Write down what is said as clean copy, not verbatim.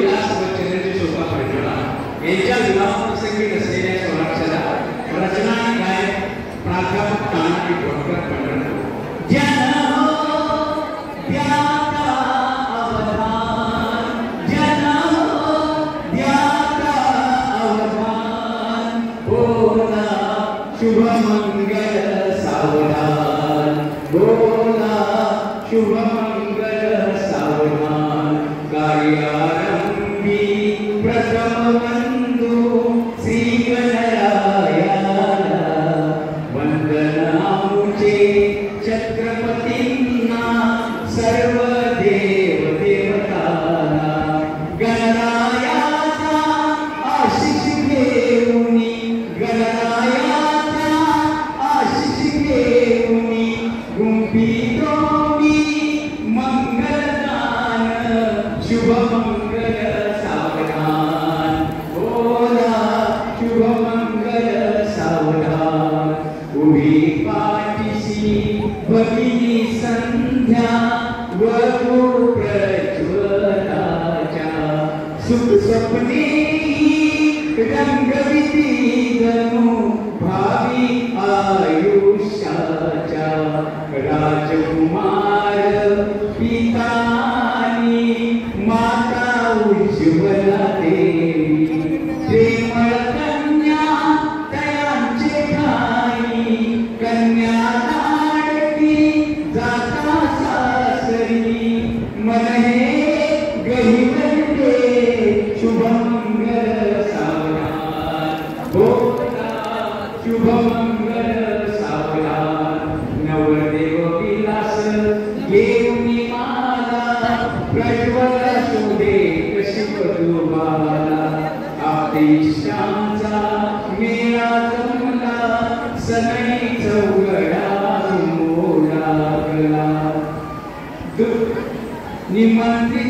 विलास वचनांची शोभा पडला यांच्या विवाहाप्रसंगी नसलेल्या स्वराक्षरा रचना गायक प्राध्यापक तानाजी भोरकर पंढरपूर शुभ मंगल सावधान बोला शुभ मंगल सावधान कार्यारंभी प्रथम बंधु श्री गणरायाला वंदनामुचे छत्रपतींना सर्व देव देवताला गणरायाचा आशीष घेऊनी गणरायाचा आशीष घेऊनी गुंफितोमी मंगलदान शुभ मंगल सावधान बोला शुभ मंगल सावधान उभी पाठीशी भगिनी संध्या वधू प्रज्वलाच्या सुख स्वप्ने रंगविती जणू भावी आयुष्याच्या राजकुमार पितानी माता उज्ज्वला देवी प्रेमळ कन्या दयांचे ठाई कन्या लाडकी जाता सासरी मन हे गहिवंते शुभ मंगल बोला शुभ मंगल सावधान नवदेव विलास घेऊन माला प्रज्वल शोभे कशी वधूबाला आदेशांचा मेळा जमला सनई चौघडा मोडा गला निमंत्रित